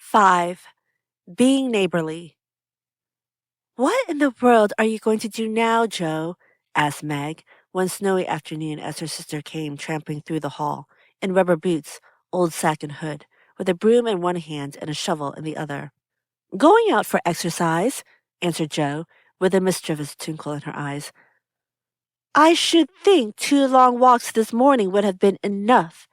5. Being neighborly. "What in the world are you going to do now, Joe?" asked Meg, one snowy afternoon as her sister came tramping through the hall, in rubber boots, old sack and hood, with a broom in one hand and a shovel in the other. "Going out for exercise," answered Joe, with a mischievous twinkle in her eyes. "I should think 2 long walks this morning would have been enough.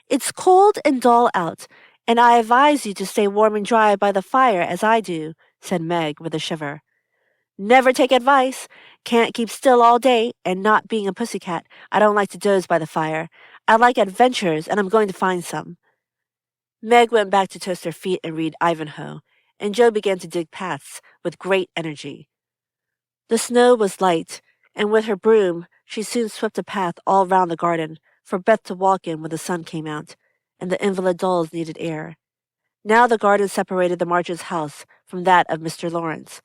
It's cold and dull out, and I advise you to stay warm and dry by the fire as I do," said Meg with a shiver. "Never take advice. Can't keep still all day, and not being a pussycat, I don't like to doze by the fire. I like adventures, and I'm going to find some." Meg went back to toast her feet and read Ivanhoe, and Joe began to dig paths with great energy. The snow was light, and with her broom she soon swept a path all round the garden, for Beth to walk in when the sun came out, and the invalid dolls needed air. Now the garden separated the Marches' house from that of Mr. Lawrence.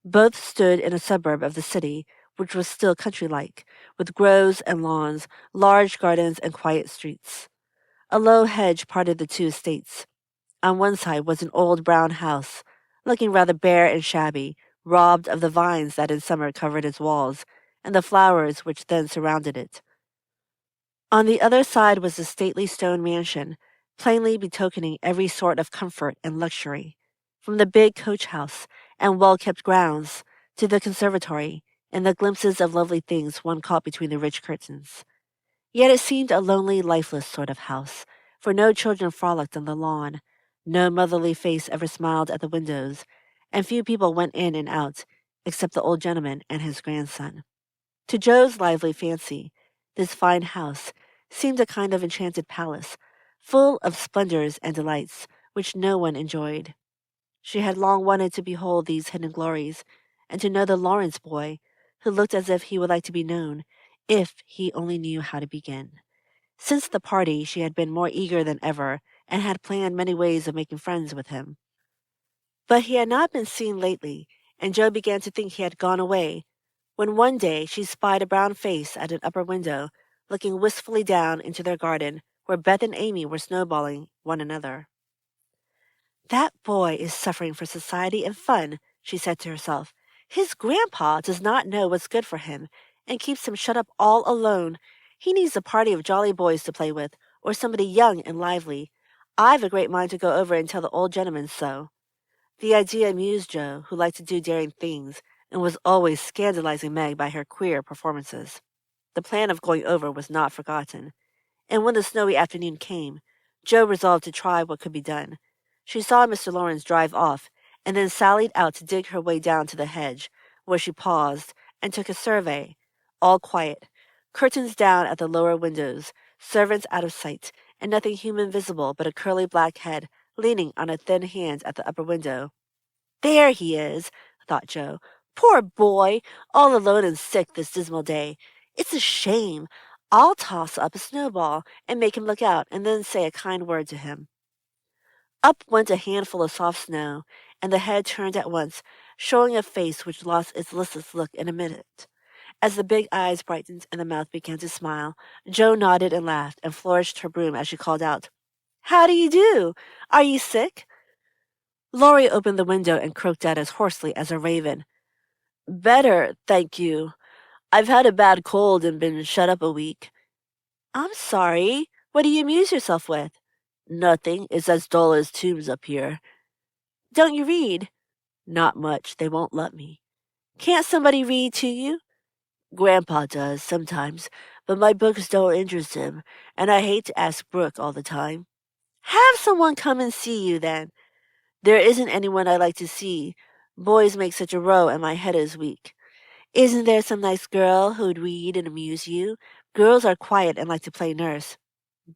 Both stood in a suburb of the city, which was still country-like, with groves and lawns, large gardens and quiet streets. A low hedge parted the two estates. On one side was an old brown house, looking rather bare and shabby, robbed of the vines that in summer covered its walls, and the flowers which then surrounded it. On the other side was a stately stone mansion, plainly betokening every sort of comfort and luxury, from the big coach-house and well-kept grounds to the conservatory and the glimpses of lovely things one caught between the rich curtains. Yet it seemed a lonely, lifeless sort of house, for no children frolicked on the lawn, no motherly face ever smiled at the windows, and few people went in and out, except the old gentleman and his grandson. To Joe's lively fancy, this fine house seemed a kind of enchanted palace, full of splendors and delights which no one enjoyed. She had long wanted to behold these hidden glories, and to know the Lawrence boy, who looked as if he would like to be known, if he only knew how to begin. Since the party, she had been more eager than ever, and had planned many ways of making friends with him. But he had not been seen lately, and Joe began to think he had gone away, when one day she spied a brown face at an upper window, looking wistfully down into their garden, where Beth and Amy were snowballing one another. "That boy is suffering for society and fun," she said to herself. "His grandpa does not know what's good for him, and keeps him shut up all alone. He needs a party of jolly boys to play with, or somebody young and lively. I've a great mind to go over and tell the old gentleman so." The idea amused Joe, who liked to do daring things, and was always scandalizing Meg by her queer performances. The plan of going over was not forgotten, and when the snowy afternoon came, Joe resolved to try what could be done. She saw Mr. Lawrence drive off, and then sallied out to dig her way down to the hedge, where she paused and took a survey. All quiet, curtains down at the lower windows, servants out of sight, and nothing human visible but a curly black head leaning on a thin hand at the upper window. "There he is," thought Joe. "Poor boy, all alone and sick this dismal day. It's a shame. I'll toss up a snowball and make him look out, and then say a kind word to him." Up went a handful of soft snow, and the head turned at once, showing a face which lost its listless look in a minute. As the big eyes brightened and the mouth began to smile, Joe nodded and laughed and flourished her broom as she called out, "How do you do? Are you sick?" Laurie opened the window and croaked out as hoarsely as a raven, "Better, thank you. I've had a bad cold and been shut up a week." "I'm sorry. What do you amuse yourself with?" "Nothing. It's as dull as tombs up here." "Don't you read?" "Not much. They won't let me." "Can't somebody read to you?" "Grandpa does, sometimes, but my books don't interest him, and I hate to ask Brooke all the time." "Have someone come and see you, then." "There isn't anyone I like to see. Boys make such a row, and my head is weak." "Isn't there some nice girl who'd read and amuse you? Girls are quiet and like to play nurse."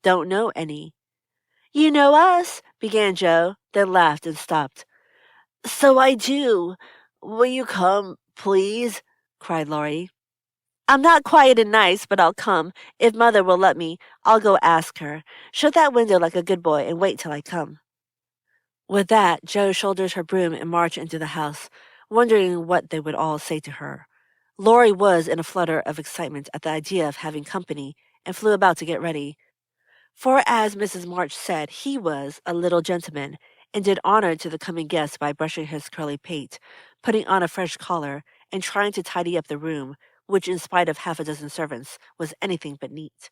"Don't know any." "You know us," began Joe, then laughed and stopped. "So I do. Will you come, please?" cried Laurie. "I'm not quiet and nice, but I'll come. If Mother will let me, I'll go ask her. Shut that window like a good boy and wait till I come." With that, Joe shouldered her broom and marched into the house, wondering what they would all say to her. Laurie was in a flutter of excitement at the idea of having company, and flew about to get ready. For, as Mrs. March said, he was a little gentleman, and did honor to the coming guest by brushing his curly pate, putting on a fresh collar, and trying to tidy up the room, which, in spite of half a dozen servants, was anything but neat.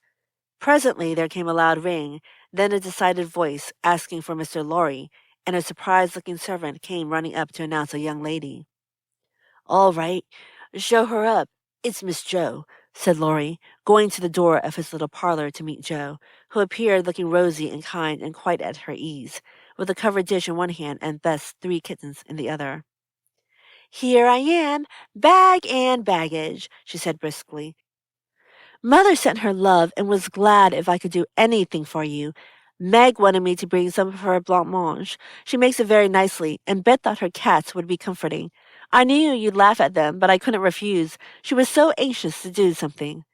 Presently there came a loud ring, then a decided voice asking for Mr. Lorry, and a surprised-looking servant came running up to announce a young lady. "All right, show her up. It's Miss Joe," said Laurie, going to the door of his little parlor to meet Joe, who appeared looking rosy and kind and quite at her ease, with a covered dish in one hand and Beth's 3 kittens in the other. "Here I am, bag and baggage," she said briskly. "Mother sent her love and was glad if I could do anything for you. Meg wanted me to bring some of her blancmange. She makes it very nicely, and Beth thought her cats would be comforting. I knew you'd laugh at them, but I couldn't refuse. She was so anxious to do something."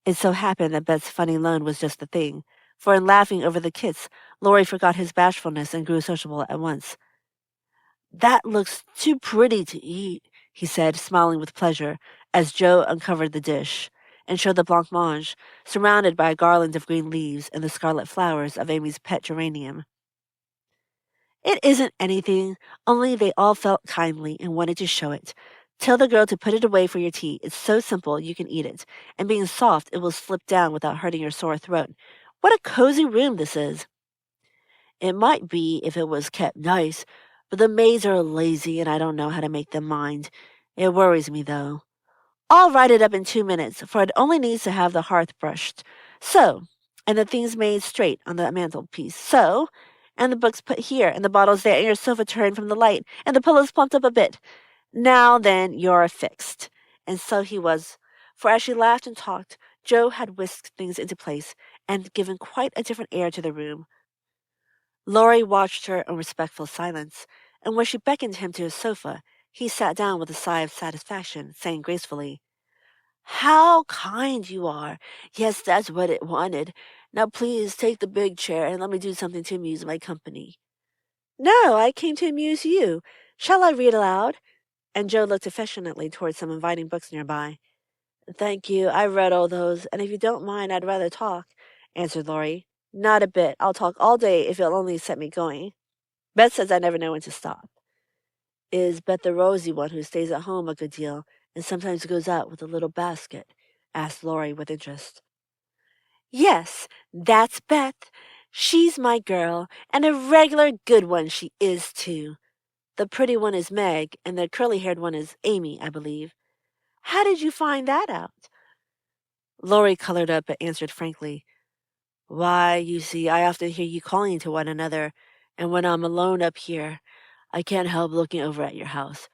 It so happened that Beth's funny loan was just the thing, for in laughing over the kits, Laurie forgot his bashfulness and grew sociable at once. "That looks too pretty to eat," he said, smiling with pleasure, as Joe uncovered the dish and showed the blancmange, surrounded by a garland of green leaves and the scarlet flowers of Amy's pet geranium. "It isn't anything, only they all felt kindly and wanted to show it. Tell the girl to put it away for your tea. It's so simple you can eat it, and being soft, it will slip down without hurting your sore throat. What a cozy room this is." "It might be if it was kept nice, but the maids are lazy and I don't know how to make them mind. It worries me, though. I'll write it up in 2 minutes, for it only needs to have the hearth brushed. So, and the things made straight on the mantelpiece. So, and the books put here, and the bottles there, and your sofa turned from the light, and the pillows plumped up a bit. Now then, you're fixed." And so he was, for as she laughed and talked, Joe had whisked things into place and given quite a different air to the room. Laurie watched her in respectful silence, and when she beckoned him to his sofa, he sat down with a sigh of satisfaction, saying gracefully, "How kind you are! Yes, that's what it wanted. Now please take the big chair and let me do something to amuse my company." "No, I came to amuse you. Shall I read aloud?" And Joe looked affectionately toward some inviting books nearby. "Thank you, I've read all those, and if you don't mind, I'd rather talk," answered Laurie. "Not a bit. I'll talk all day if you'll only set me going. Beth says I never know when to stop." "Is Beth the rosy one who stays at home a good deal and sometimes goes out with a little basket?" asked Laurie with interest. "Yes, that's Beth. She's my girl, and a regular good one she is, too. The pretty one is Meg, and the curly-haired one is Amy, I believe. How did you find that out?" Laurie colored up but answered frankly, "Why, you see, I often hear you calling to one another, and when I'm alone up here, I can't help looking over at your house.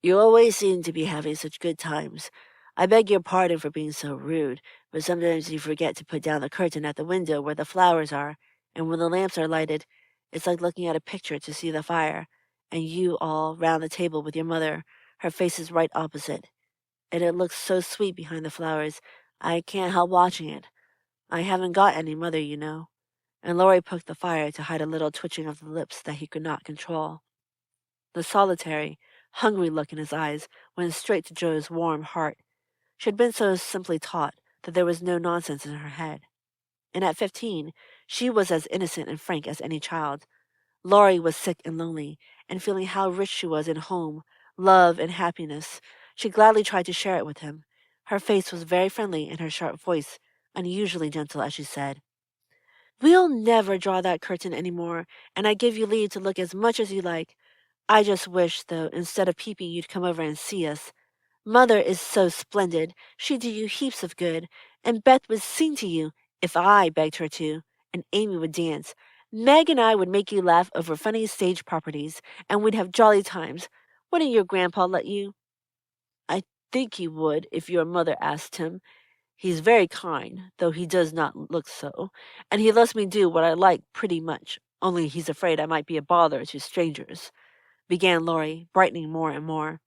You always seem to be having such good times. I beg your pardon for being so rude, but sometimes you forget to put down the curtain at the window where the flowers are, and when the lamps are lighted, it's like looking at a picture to see the fire, and you all round the table with your mother, her face is right opposite, and it looks so sweet behind the flowers, I can't help watching it. I haven't got any mother, you know." And Laurie poked the fire to hide a little twitching of the lips that he could not control. The solitary, hungry look in his eyes went straight to Joe's warm heart. She had been so simply taught that there was no nonsense in her head. And at 15, she was as innocent and frank as any child. Laurie was sick and lonely, and feeling how rich she was in home, love, and happiness, she gladly tried to share it with him. Her face was very friendly and her sharp voice unusually gentle as she said, "We'll never draw that curtain any more, and I give you leave to look as much as you like. I just wish, though, instead of peeping, you'd come over and see us. Mother is so splendid. She'd do you heaps of good. And Beth would sing to you, if I begged her to. And Amy would dance. Meg and I would make you laugh over funny stage properties, and we'd have jolly times. Wouldn't your grandpa let you?" "I think he would, if your mother asked him. He's very kind, though he does not look so, and he lets me do what I like pretty much, only he's afraid I might be a bother to strangers," began Laurie, brightening more and more.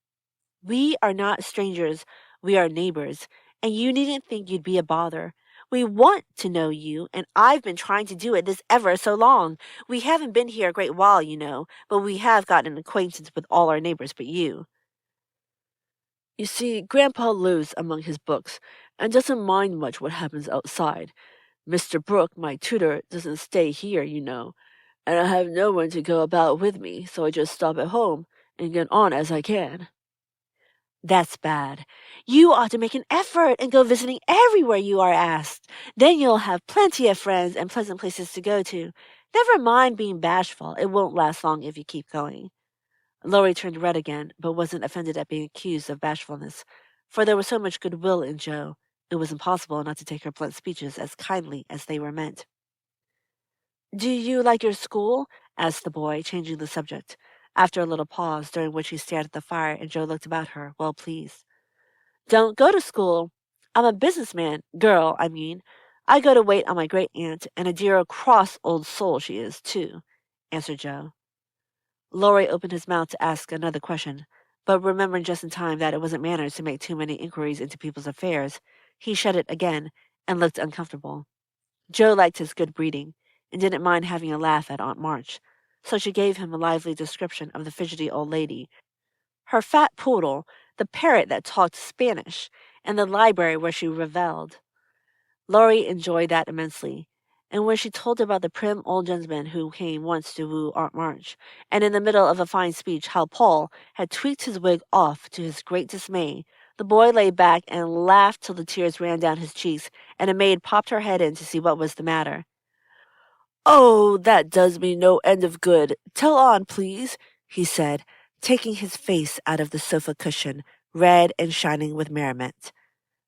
"We are not strangers, we are neighbors, and you needn't think you'd be a bother. We want to know you, and I've been trying to do it this ever so long. We haven't been here a great while, you know, but we have got an acquaintance with all our neighbors but you. You see, Grandpa lives among his books, and doesn't mind much what happens outside. Mr. Brooke, my tutor, doesn't stay here, you know, and I have no one to go about with me, so I just stop at home and get on as I can. That's bad. You ought to make an effort and go visiting everywhere you are asked. Then you'll have plenty of friends and pleasant places to go to. Never mind being bashful. It won't last long if you keep going. Laurie turned red again, but wasn't offended at being accused of bashfulness, for there was so much goodwill in Joe. It was impossible not to take her blunt speeches as kindly as they were meant. Do you like your school? Asked the boy, changing the subject, after a little pause during which he stared at the fire and Joe looked about her, well pleased. Don't go to school. I'm a businessman. Girl, I mean. I go to wait on my great aunt, and a dear cross old soul she is, too, answered Joe. Laurie opened his mouth to ask another question, but remembering just in time that it wasn't manners to make too many inquiries into people's affairs, he shut it again and looked uncomfortable. Joe liked his good breeding, and didn't mind having a laugh at Aunt March, so she gave him a lively description of the fidgety old lady, her fat poodle, the parrot that talked Spanish, and the library where she revelled. Laurie enjoyed that immensely, and when she told about the prim old gentleman who came once to woo Aunt March, and in the middle of a fine speech how Paul had tweaked his wig off to his great dismay, the boy lay back and laughed till the tears ran down his cheeks, and a maid popped her head in to see what was the matter. Oh, that does me no end of good. Tell on, please, he said, taking his face out of the sofa cushion, red and shining with merriment.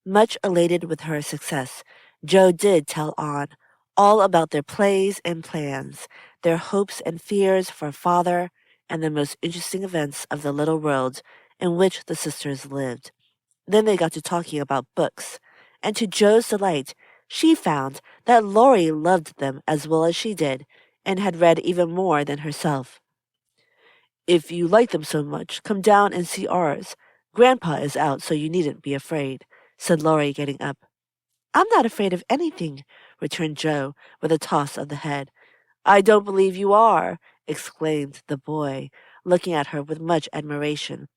Much elated with her success, Joe did tell on, all about their plays and plans, their hopes and fears for father, and the most interesting events of the little world in which the sisters lived. Then they got to talking about books, and to Joe's delight, she found that Laurie loved them as well as she did, and had read even more than herself. If you like them so much, come down and see ours. Grandpa is out, so you needn't be afraid, said Laurie, getting up. I'm not afraid of anything, returned Joe, with a toss of the head. I don't believe you are, exclaimed the boy, looking at her with much admiration,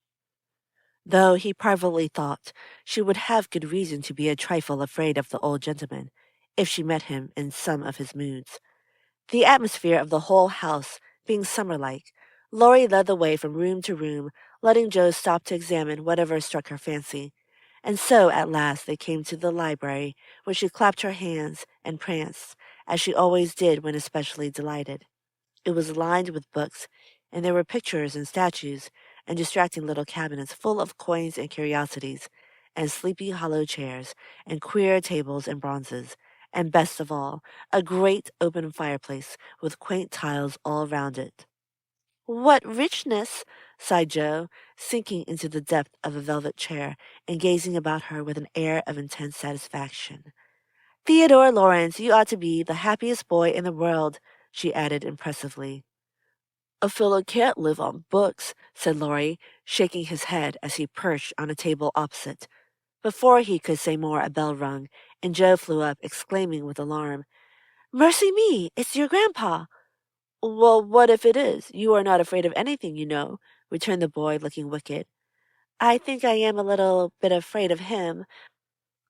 though he privately thought she would have good reason to be a trifle afraid of the old gentleman, if she met him in some of his moods. The atmosphere of the whole house being summer-like, Laurie led the way from room to room, letting Joe stop to examine whatever struck her fancy. And so, at last, they came to the library, where she clapped her hands and pranced, as she always did when especially delighted. It was lined with books, and there were pictures and statues, and distracting little cabinets full of coins and curiosities, and sleepy hollow chairs, and queer tables and bronzes, and best of all, a great open fireplace with quaint tiles all round it. What richness! Sighed Joe, sinking into the depth of a velvet chair and gazing about her with an air of intense satisfaction. Theodore Lawrence, you ought to be the happiest boy in the world, she added impressively. A fellow can't live on books, said Laurie, shaking his head as he perched on a table opposite. Before he could say more, a bell rung, and Joe flew up, exclaiming with alarm, Mercy me, it's your grandpa. Well, what if it is? You are not afraid of anything, you know, returned the boy, looking wicked. I think I am a little bit afraid of him,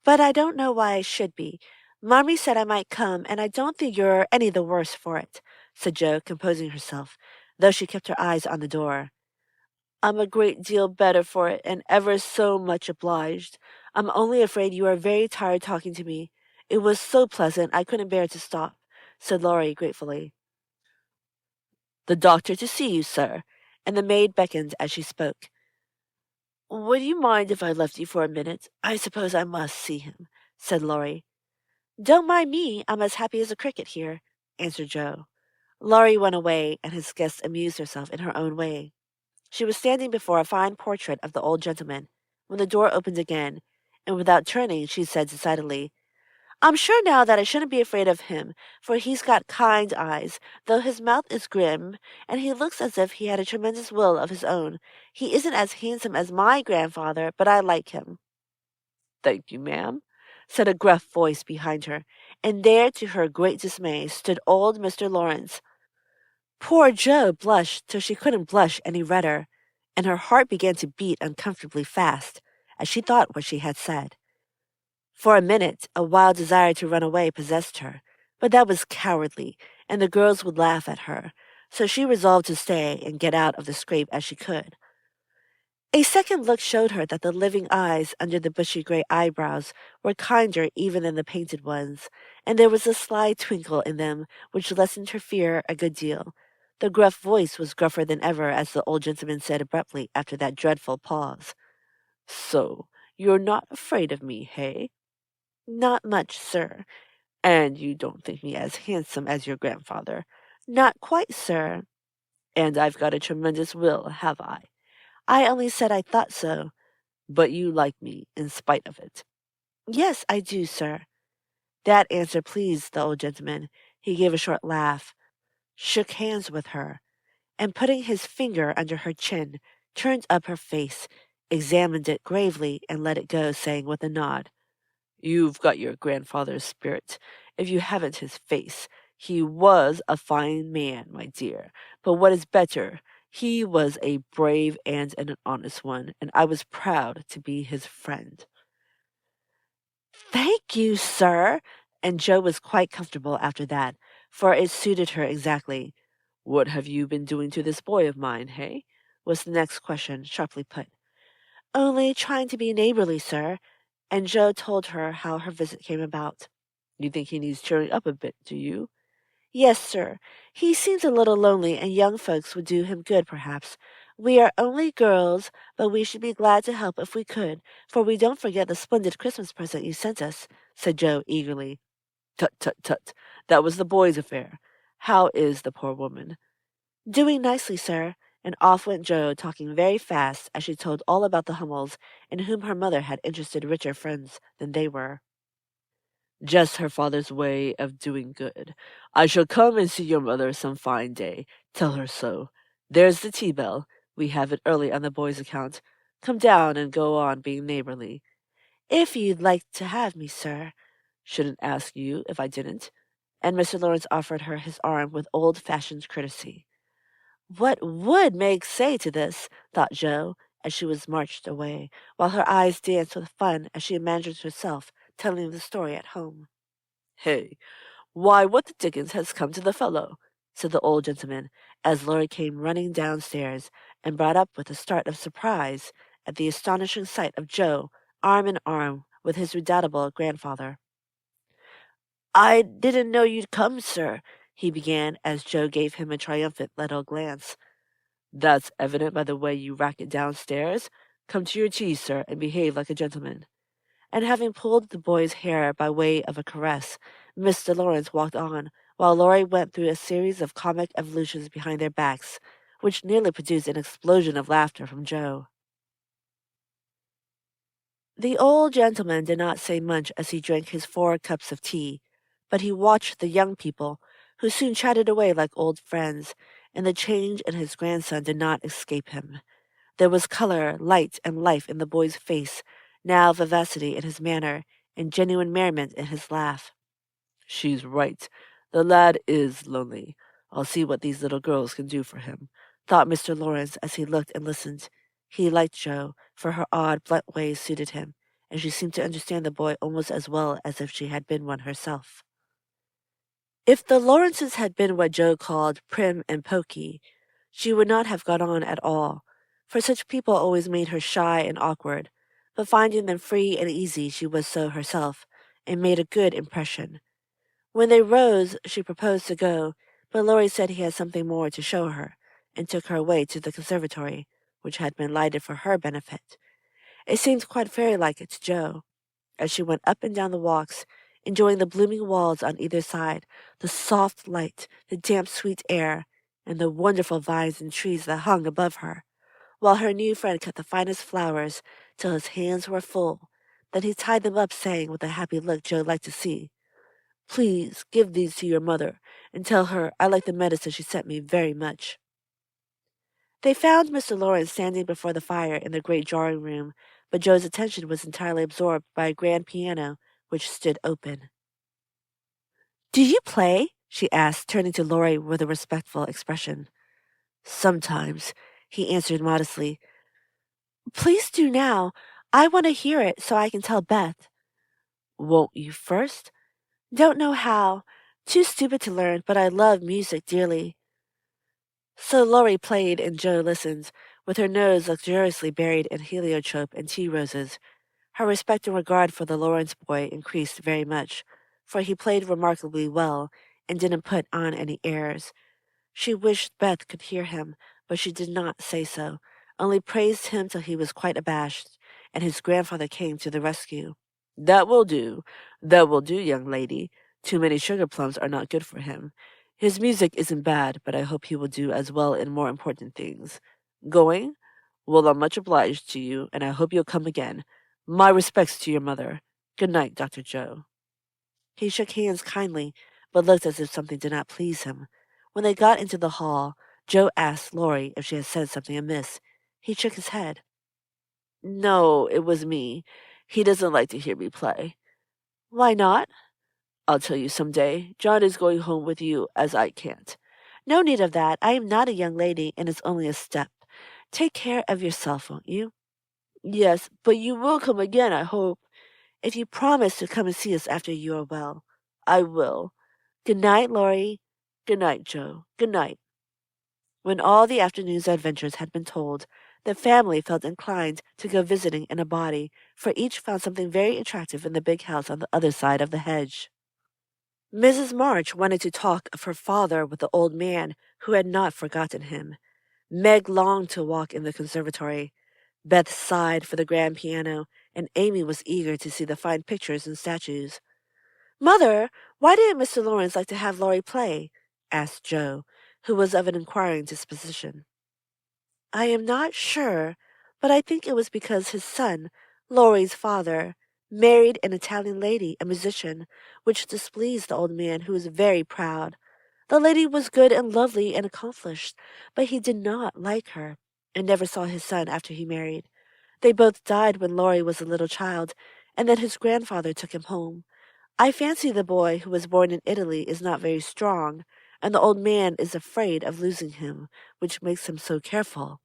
but I don't know why I should be. Mommy said I might come, and I don't think you're any the worse for it, said Joe, composing herself, though she kept her eyes on the door. I'm a great deal better for it, and ever so much obliged. I'm only afraid you are very tired talking to me. It was so pleasant I couldn't bear to stop, said Laurie gratefully. The doctor to see you, sir, and the maid beckoned as she spoke. Would you mind if I left you for a minute? I suppose I must see him, said Laurie. Don't mind me. I'm as happy as a cricket here, answered Joe. Laurie went away, and his guest amused herself in her own way. She was standing before a fine portrait of the old gentleman, when the door opened again, and without turning, she said decidedly, I'm sure now that I shouldn't be afraid of him, for he's got kind eyes, though his mouth is grim, and he looks as if he had a tremendous will of his own. He isn't as handsome as my grandfather, but I like him. Thank you, ma'am, said a gruff voice behind her, and there, to her great dismay, stood old Mr. Lawrence. Poor Jo blushed till she couldn't blush any redder, and her heart began to beat uncomfortably fast as she thought what she had said. For a minute, a wild desire to run away possessed her, but that was cowardly, and the girls would laugh at her, so she resolved to stay and get out of the scrape as she could. A second look showed her that the living eyes under the bushy gray eyebrows were kinder even than the painted ones, and there was a sly twinkle in them which lessened her fear a good deal. The gruff voice was gruffer than ever as the old gentleman said abruptly after that dreadful pause. "So, you're not afraid of me, hey?" "Not much, sir." "And you don't think me as handsome as your grandfather?" "Not quite, sir." "And I've got a tremendous will, have I?" "I only said I thought so." "But you like me, in spite of it?" "Yes, I do, sir." That answer pleased the old gentleman. He gave a short laugh, shook hands with her, and putting his finger under her chin, turned up her face, examined it gravely, and let it go, saying with a nod, "You've got your grandfather's spirit, if you haven't his face. He was a fine man, my dear, but what is better, he was a brave and an honest one, and I was proud to be his friend." "Thank you, sir." And Joe was quite comfortable after that, for it suited her exactly. "What have you been doing to this boy of mine, hey?" was the next question, sharply put. "Only trying to be neighborly, sir." And Joe told her how her visit came about. "You think he needs cheering up a bit, do you?" "Yes, sir. He seems a little lonely, and young folks would do him good, perhaps. We are only girls, but we should be glad to help if we could, for we don't forget the splendid Christmas present you sent us," said Joe eagerly. "Tut, tut, tut. That was the boy's affair. How is the poor woman?" "Doing nicely, sir." And off went Joe, talking very fast as she told all about the Hummels, in whom her mother had interested richer friends than they were. "Just her father's way of doing good. I shall come and see your mother some fine day. Tell her so. There's the tea bell. We have it early on the boy's account. Come down and go on being neighborly." "If you'd like to have me, sir." "Shouldn't ask you if I didn't." And Mr. Lawrence offered her his arm with old-fashioned courtesy. What would Meg say to this, thought Joe, as she was marched away, while her eyes danced with fun as she imagined herself telling the story at home. "Hey, why, what the dickens has come to the fellow?" said the old gentleman, as Laurie came running downstairs, and brought up with a start of surprise at the astonishing sight of Joe, arm in arm with his redoubtable grandfather. "I didn't know you'd come, sir," he began, as Joe gave him a triumphant little glance. "That's evident by the way you rack it downstairs. Come to your tea, sir, and behave like a gentleman." And having pulled the boy's hair by way of a caress, Mr. Lawrence walked on, while Laurie went through a series of comic evolutions behind their backs, which nearly produced an explosion of laughter from Joe. The old gentleman did not say much as he drank his 4 cups of tea, but he watched the young people, who soon chatted away like old friends, and the change in his grandson did not escape him. There was color, light, and life in the boy's face, now vivacity in his manner, and genuine merriment in his laugh. "She's right. The lad is lonely. I'll see what these little girls can do for him," thought Mr. Lawrence as he looked and listened. He liked Jo, for her odd, blunt ways suited him, and she seemed to understand the boy almost as well as if she had been one herself. If the Lawrences had been what Joe called prim and poky, she would not have got on at all, for such people always made her shy and awkward, but finding them free and easy she was so herself, and made a good impression. When they rose, she proposed to go, but Laurie said he had something more to show her, and took her away to the conservatory, which had been lighted for her benefit. It seemed quite fairy-like to Joe, as she went up and down the walks, enjoying the blooming walls on either side, the soft light, the damp sweet air, and the wonderful vines and trees that hung above her, while her new friend cut the finest flowers till his hands were full. Then he tied them up, saying, with a happy look Joe liked to see, "Please give these to your mother, and tell her I like the medicine she sent me very much." They found Mr. Lawrence standing before the fire in the great drawing-room, but Joe's attention was entirely absorbed by a grand piano which stood open. "Do you play?" she asked, turning to Laurie with a respectful expression. "Sometimes," he answered modestly. "Please do now. I want to hear it so I can tell Beth." "Won't you first?" "Don't know how. Too stupid to learn, but I love music dearly." So Laurie played and Joe listened, with her nose luxuriously buried in heliotrope and tea roses. Her respect and regard for the Lawrence boy increased very much, for he played remarkably well and didn't put on any airs. She wished Beth could hear him, but she did not say so, only praised him till he was quite abashed, and his grandfather came to the rescue. That will do. That will do, young lady. Too many sugar plums are not good for him. His music isn't bad, but I hope he will do as well in more important things. Going? Well, I'm much obliged to you, and I hope you'll come again. My respects to your mother. Good night, Dr. Joe. He shook hands kindly, but looked as if something did not please him. When they got into the hall, Joe asked Laurie if she had said something amiss. He shook his head. No, it was me. He doesn't like to hear me play. Why not? I'll tell you some day. John is going home with you, as I can't. No need of that. I am not a young lady, and it's only a step. Take care of yourself, won't you? Yes, but you will come again, I hope. If you promise to come and see us after you are well. I will. Good night, Laurie. Good night, Joe. Good night. When all the afternoon's adventures had been told, the family felt inclined to go visiting in a body, for each found something very attractive in the big house on the other side of the hedge. Mrs. March wanted to talk of her father with the old man who had not forgotten him. Meg longed to walk in the conservatory. Beth sighed for the grand piano, and Amy was eager to see the fine pictures and statues. Mother, why didn't Mr. Lawrence like to have Laurie play? Asked Joe, who was of an inquiring disposition. I am not sure, but I think it was because his son, Laurie's father, married an Italian lady, a musician, which displeased the old man, who was very proud. The lady was good and lovely and accomplished, but he did not like her, and never saw his son after he married. They both died when Laurie was a little child, and then his grandfather took him home. I fancy the boy who was born in Italy is not very strong, and the old man is afraid of losing him, which makes him so careful.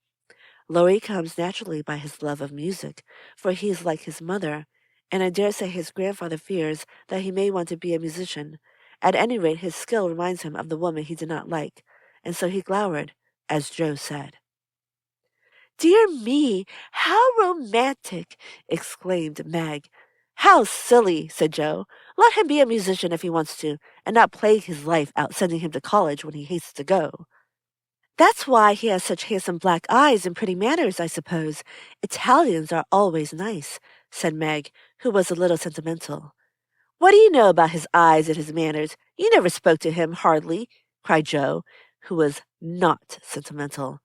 Laurie comes naturally by his love of music, for he is like his mother, and I dare say his grandfather fears that he may want to be a musician. At any rate, his skill reminds him of the woman he did not like, and so he glowered, as Joe said. Dear me, how romantic! Exclaimed Meg. How silly, said Joe. Let him be a musician if he wants to, and not plague his life out sending him to college when he hates to go. That's why he has such handsome black eyes and pretty manners, I suppose. Italians are always nice, said Meg, who was a little sentimental. What do you know about his eyes and his manners? You never spoke to him, hardly, cried Joe, who was not sentimental.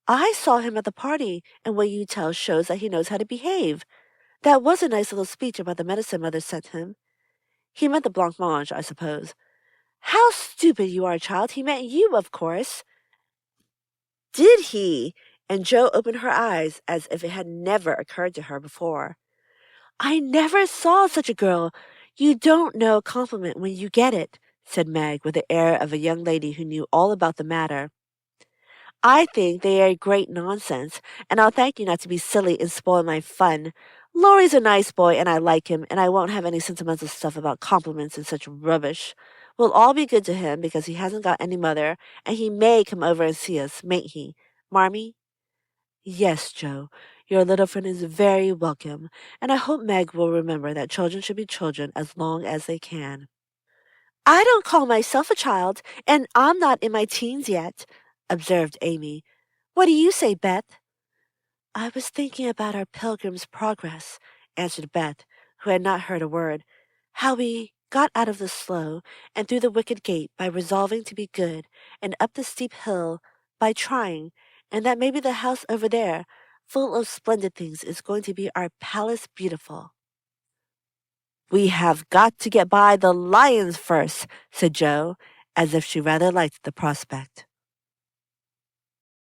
I saw him at the party, and what you tell shows that he knows how to behave. That was a nice little speech about the medicine Mother sent him. He meant the blancmange, I suppose. How stupid you are, child. He meant you, of course. Did he? And Joe opened her eyes as if it had never occurred to her before. I never saw such a girl. You don't know a compliment when you get it, said Meg with the air of a young lady who knew all about the matter. I think they are great nonsense, and I'll thank you not to be silly and spoil my fun. Laurie's a nice boy, and I like him, and I won't have any sentimental stuff about compliments and such rubbish. We'll all be good to him because he hasn't got any mother, and he may come over and see us, mayn't he? Marmee? Yes, Joe. Your little friend is very welcome, and I hope Meg will remember that children should be children as long as they can. I don't call myself a child, and I'm not in my teens yet, observed Amy. What do you say, Beth? I was thinking about our Pilgrim's Progress, answered Beth, who had not heard a word. How we got out of the slough and through the wicket gate by resolving to be good, and up the steep hill by trying, and that maybe the house over there, full of splendid things, is going to be our Palace Beautiful. We have got to get by the lions first, said Joe, as if she rather liked the prospect.